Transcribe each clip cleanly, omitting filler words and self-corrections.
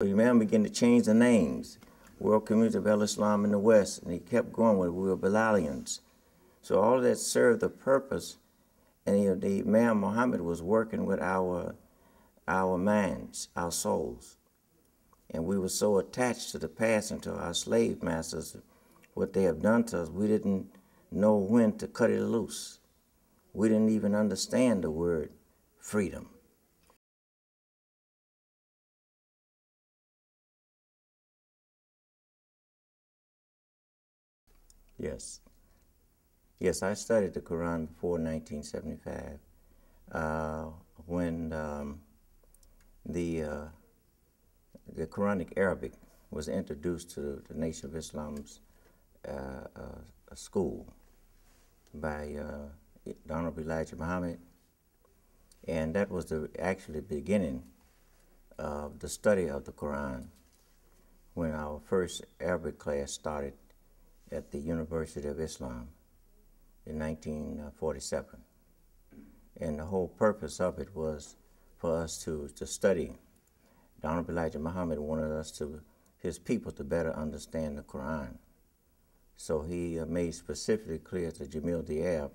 The Imam began to change the names. World Community of Islam in the West, and he kept going with we were Bilalians. So all of that served the purpose, and the Imam Muhammad was working with our minds, our souls. And we were so attached to the past and to our slave masters, what they have done to us, we didn't know when to cut it loose. We didn't even understand the word freedom. Yes. Yes, I studied the Quran before 1975, when the Quranic Arabic was introduced to the Nation of Islam's school by the Honorable Elijah Muhammad, and that was actually the beginning of the study of the Quran when our first Arabic class started at the University of Islam in 1947. And the whole purpose of it was for us to study. The Honorable Elijah Muhammad wanted his people to better understand the Quran. So he made specifically clear to Jamil Diab,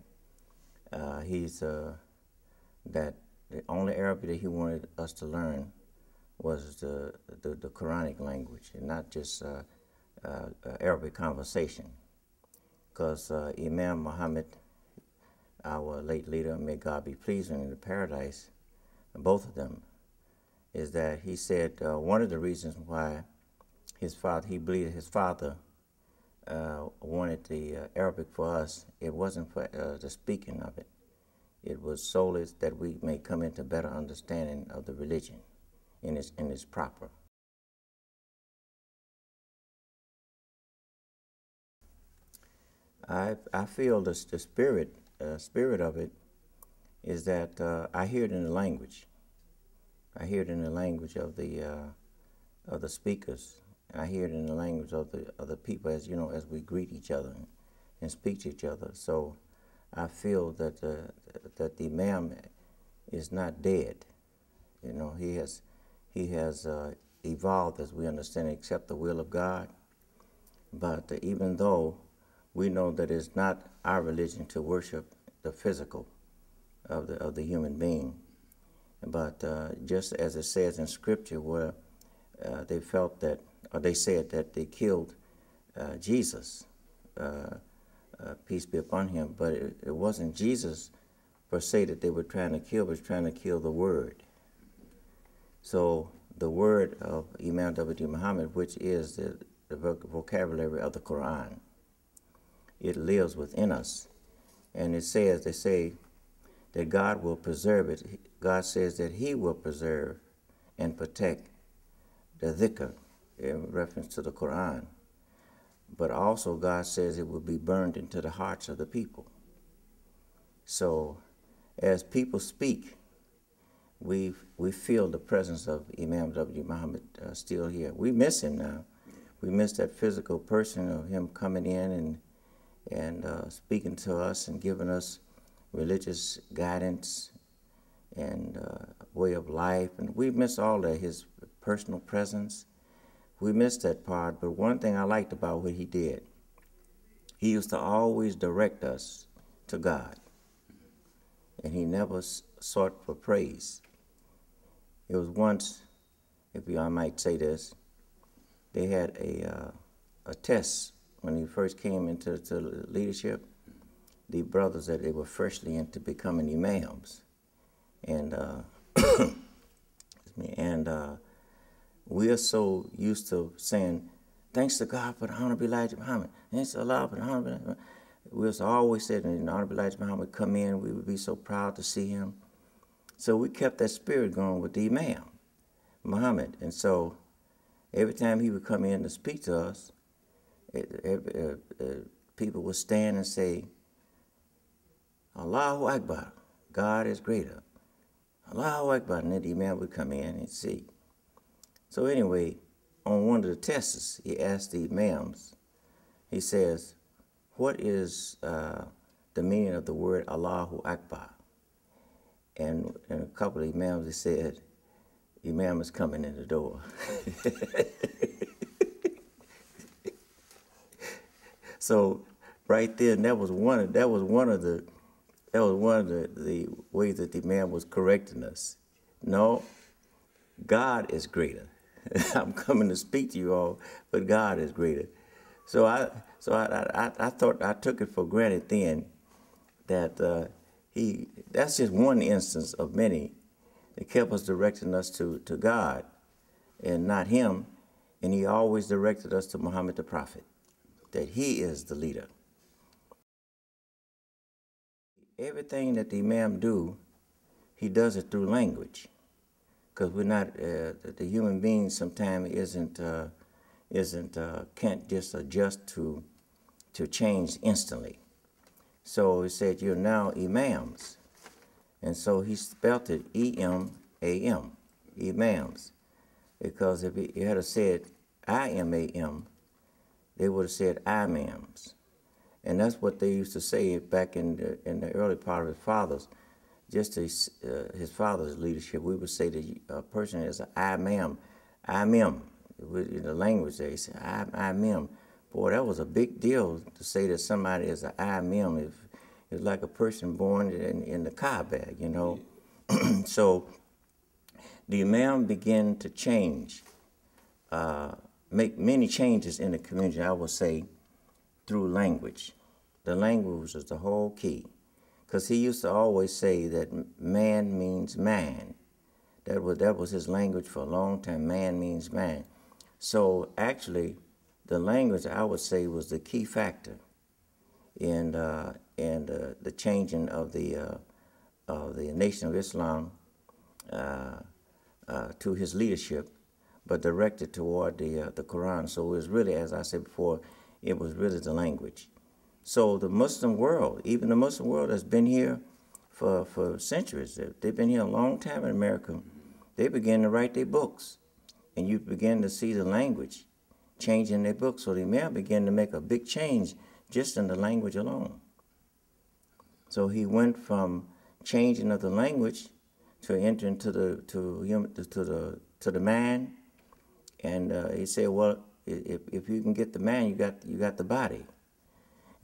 that the only Arabic that he wanted us to learn was the Quranic language, and not just Arabic conversation. Because Imam Muhammad, our late leader, may God be pleased with him in the paradise, both of them, is that he said one of the reasons why he believed his father wanted the Arabic for us, it wasn't for the speaking of it. It was solely that we may come into better understanding of the religion in its proper. I feel the spirit of it is that I hear it in the language. I hear it in the language of the speakers. I hear it in the language of the people, as you know, as we greet each other and speak to each other. So I feel that the Imam is not dead. You know, he has evolved, as we understand, except the will of God. But even though we know that it's not our religion to worship the physical of the human being, but just as it says in Scripture, where they felt that, or they said that they killed Jesus, peace be upon him, but it wasn't Jesus per se that they were trying to kill, but trying to kill the Word. So the word of Imam Warith Deen Mohammed, which is the vocabulary of the Quran, it lives within us. And they say that God will preserve it. God says that he will preserve and protect the dhikr in reference to the Quran. But also God says it will be burned into the hearts of the people. So as people speak, we feel the presence of Imam Warith Deen Mohammed still here. We miss him now. We miss that physical person of him coming in and speaking to us and giving us religious guidance and way of life. And we miss all that, his personal presence. We miss that part, but one thing I liked about what he did, he used to always direct us to God, and he never sought for praise. It was once, if I might say this, they had a test when he first came into leadership. The brothers that they were freshly into becoming imams, and we are so used to saying, "Thanks to God for the Honorable Elijah Muhammad. Thanks to Allah for the Honorable Elijah Muhammad." We was always said, when the Honorable Elijah Muhammad come in, we would be so proud to see him. So we kept that spirit going with the Imam Muhammad, and so every time he would come in to speak to us, people would stand and say, "Allahu Akbar, God is greater. Allahu Akbar," and then the Imam would come in and see. So anyway, on one of the tests, he asked the Imams, he says, "What is the meaning of the word Allahu Akbar?" And a couple of Imams, they said, Imam is coming in the door. So right there, that was one of the ways that the Imam was correcting us. No, God is greater. I'm coming to speak to you all, but God is greater. So I thought, I took it for granted then that that's just one instance of many that kept us directing us to God and not him. And he always directed us to Muhammad the Prophet, that he is the leader. Everything that the Imam do, he does it through language, because we're not, the human being sometimes can't just adjust to change instantly. So he said, you're now imams. And so he spelt it E-M-A-M, imams. Because if he had said I-M-A-M, they would have said imams. And that's what they used to say back in the early part of his father's, just his father's leadership. We would say that a person is an imam, imam. In the language they say imam. Boy, that was a big deal to say that somebody is an imam. It's like a person born in the Kaaba, you know. So the Imam began to change, make many changes in the community, I would say, through language. The language was the whole key. Because he used to always say that man means man. That was his language for a long time. Man means man. So actually, the language, I would say, was the key factor in the changing of the Nation of Islam to his leadership, but directed toward the Quran. So it was really, as I said before, it was really the language. So the Muslim world, even the Muslim world has been here for centuries. They've been here a long time in America. They began to write their books, and you begin to see the language change in their books. So the Imam began to make a big change just in the language alone. So he went from changing of the language to entering to the man, and he said, well, if you can get the man, you got the body.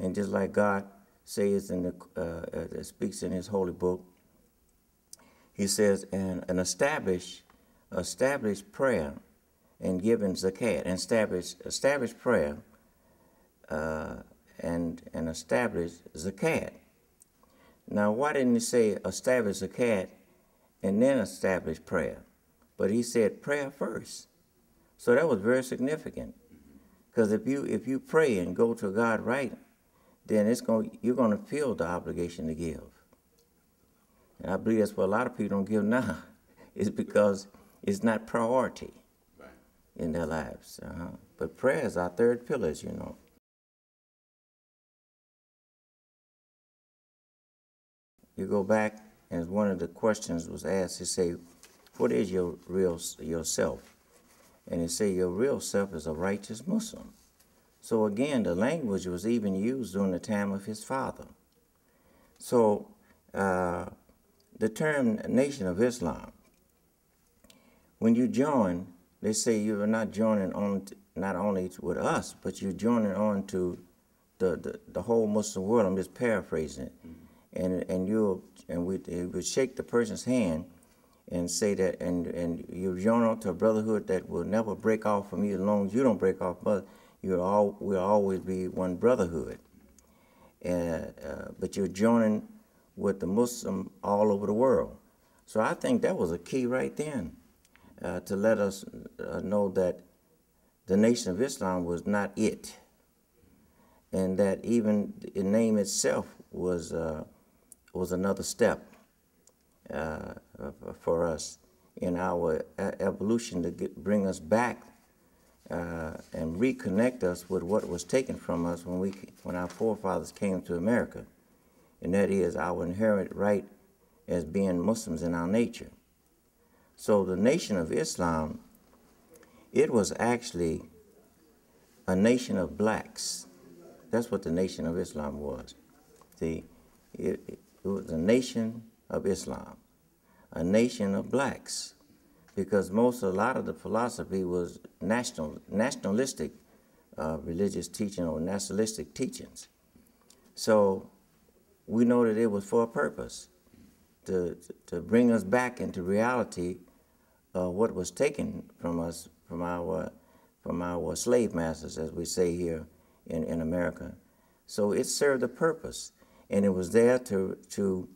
And just like God says in speaks in His holy book, He says, and establish prayer and giving zakat, and establish prayer and establish zakat. Now, why didn't He say establish zakat and then establish prayer? But He said prayer first. So that was very significant, because if you pray and go to God right, then you're going to feel the obligation to give. And I believe that's what a lot of people don't give now. It's because it's not priority in their lives. But prayer is our third pillar, as you know. You go back, and one of the questions was asked, he say, what is your real self? And he say, your real self is a righteous Muslim. So again, the language was even used during the time of his father. So the term Nation of Islam, when you join, they say you're not joining on not only with us, but you're joining on to the whole Muslim world. I'm just paraphrasing it. We would shake the person's hand and say that, and you join on to a brotherhood that will never break off from you as long as you don't break off, but we'll always be one brotherhood. But you're joining with the Muslim all over the world. So I think that was a key right then, to let us know that the Nation of Islam was not it, and that even the name itself was another step for us in our evolution to bring us back and reconnect us with what was taken from us when our forefathers came to America, and that is our inherent right as being Muslims in our nature. So the Nation of Islam, it was actually a nation of blacks. That's what the Nation of Islam was. It was a nation of Islam, a nation of blacks. because a lot of the philosophy was nationalistic religious teaching or nationalistic teachings. So we know that it was for a purpose, to bring us back into reality what was taken from us, from our slave masters, as we say here in America. So it served a purpose, and it was there to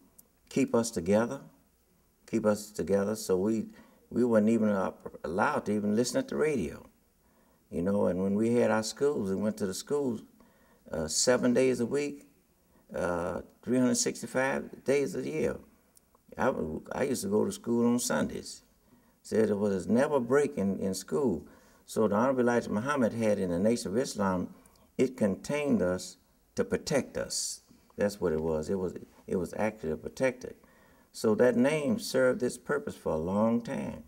keep us together, so we weren't even allowed to even listen at the radio, you know. And when we had our schools, we went to the schools 7 days a week, 365 days a year. I used to go to school on Sundays. Said there was never a break in school. So the Honorable Elijah Muhammad had in the Nation of Islam, it contained us to protect us. That's what it was. It was actually to protect it. So that name served its purpose for a long time.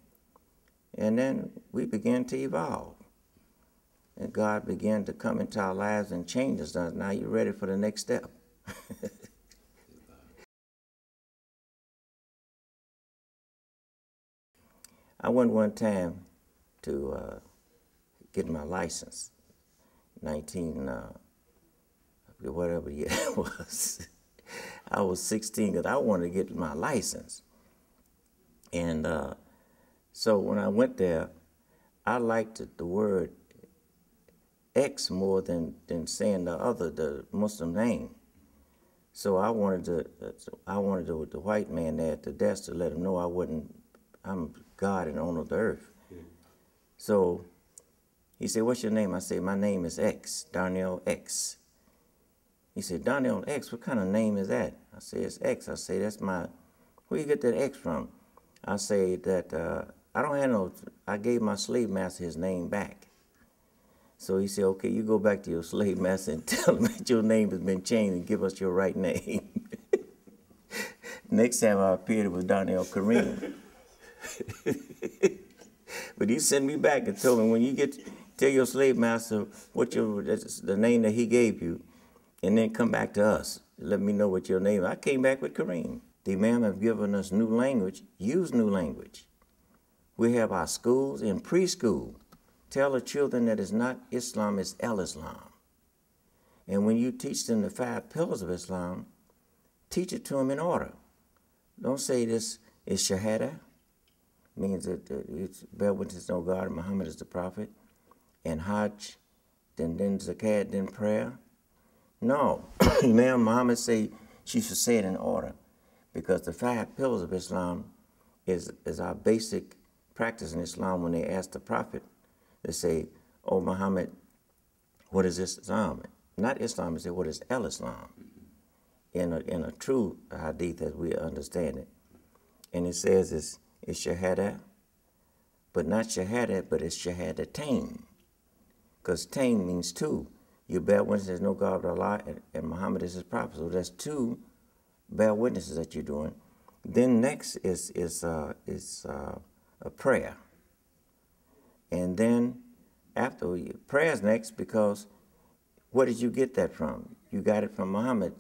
And then we began to evolve. And God began to come into our lives and change us. Now you're ready for the next step. I went one time to get my license, whatever year it was. I was 16 because I wanted to get my license. And so when I went there, I liked the word X more than saying the Muslim name. So I wanted the white man there at the desk to let him know I'm God and owner of the earth. So he said, "What's your name?" I said, "My name is X, Darnell X." He said, "Darnell X, what kind of name is that?" I said, "It's X." I say, "That's my, where you get that X from?" I say that I don't have no, I gave my slave master his name back. So he said, "Okay, you go back to your slave master and tell him that your name has been changed and give us your right name." Next time I appeared, it was Darnell Kareem. But he sent me back and told me, when you tell your slave master the name that he gave you, and then come back to us. Let me know what your name is. I came back with Kareem. The Imam have given us new language. Use new language. We have our schools in preschool. Tell the children that it's not Islam, it's El-Islam. And when you teach them the 5 pillars of Islam, teach it to them in order. Don't say this is Shahada. Means that it's bear witness to know God and Muhammad is the prophet, and Hajj, then Zakat, then prayer. No, Imam Muhammad say she should say it in order, because the 5 pillars of Islam is our basic practice in Islam. When they ask the prophet, they say, "Oh Muhammad, what is Islam?" Not Islam, they say, "What is El-Islam?" In a true hadith as we understand it. And it says it's Shahada, but not Shahada, but it's Shahadatain. Because Tain means 2. You bear witness there's no God but Allah, and Muhammad is his prophet. So that's 2 bear witnesses that you're doing. Then next is a prayer. And then after prayer's next, because where did you get that from? You got it from Muhammad,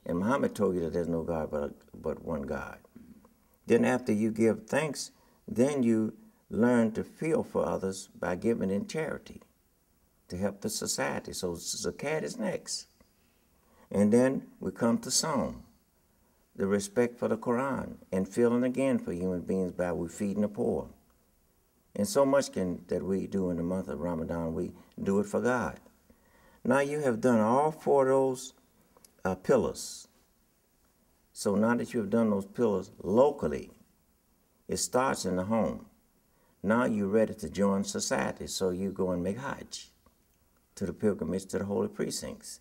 and Muhammad told you that there's no God but one God. Then after you give thanks, then you learn to feel for others by giving in charity to help the society. So Zakat is next. And then we come to Psalm, the respect for the Quran, and feeling again for human beings by we feeding the poor. And so much that we do in the month of Ramadan, we do it for God. Now you have done all 4 of those pillars. So now that you have done those pillars locally, it starts in the home. Now you're ready to join society, so you go and make Hajj to the pilgrimage to the holy precincts.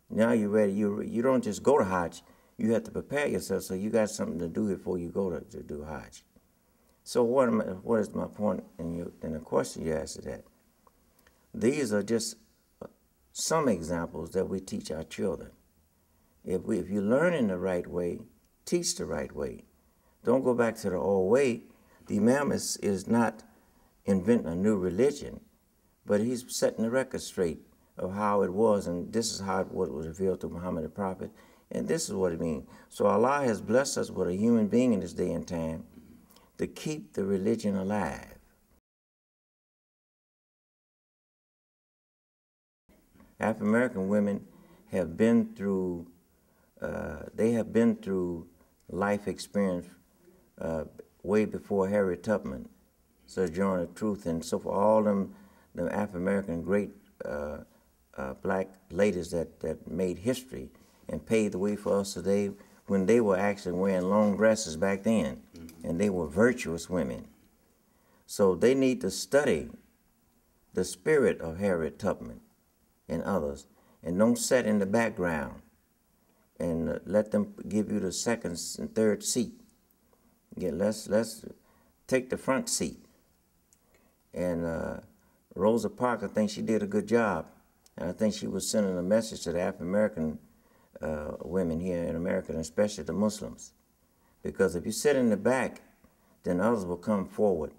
Now you're ready. You don't just go to Hajj. You have to prepare yourself, so you got something to do before you go to do Hajj. So what is my point in the question you asked that? These are just some examples that we teach our children. If you learn in the right way, teach the right way. Don't go back to the old way. The Imam is not inventing a new religion, but he's setting the record straight of how it was, and this is how it was revealed to Muhammad the Prophet, and this is what it means. So Allah has blessed us with a human being in this day and time to keep the religion alive. African American women have been through, life experience way before Harriet Tubman, Sojourner Truth, and so for all them African American great black ladies that made history and paved the way for us today, when they were actually wearing long dresses back then, and they were virtuous women. So they need to study the spirit of Harriet Tubman and others, and don't sit in the background and let them give you the second and third seat. Yeah, let's take the front seat. And Rosa Parks, I think she did a good job, and I think she was sending a message to the African American women here in America, and especially the Muslims, because if you sit in the back, then others will come forward,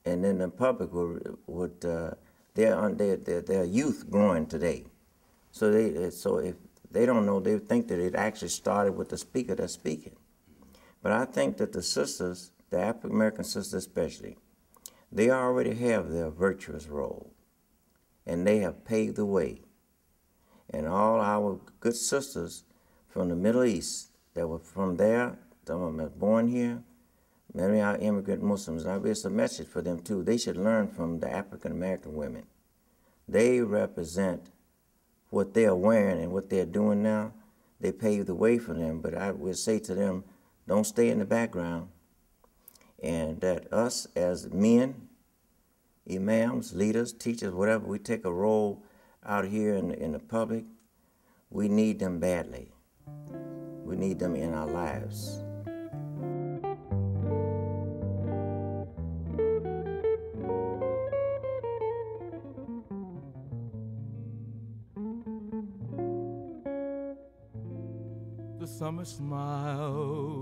and then the public would their youth growing today. So if they don't know, they think that it actually started with the speaker that's speaking. But I think that the sisters, the African American sisters especially, they already have their virtuous role, and they have paved the way. And all our good sisters from the Middle East that were from there, some of them are born here, many are immigrant Muslims, and it's a message for them too. They should learn from the African American women. They represent what they're wearing and what they're doing now. They paved the way for them, but I would say to them, don't stay in the background. And that us as men, imams, leaders, teachers, whatever, we take a role out here in the public. We need them badly. We need them in our lives. The summer smiles,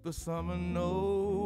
the summer knows.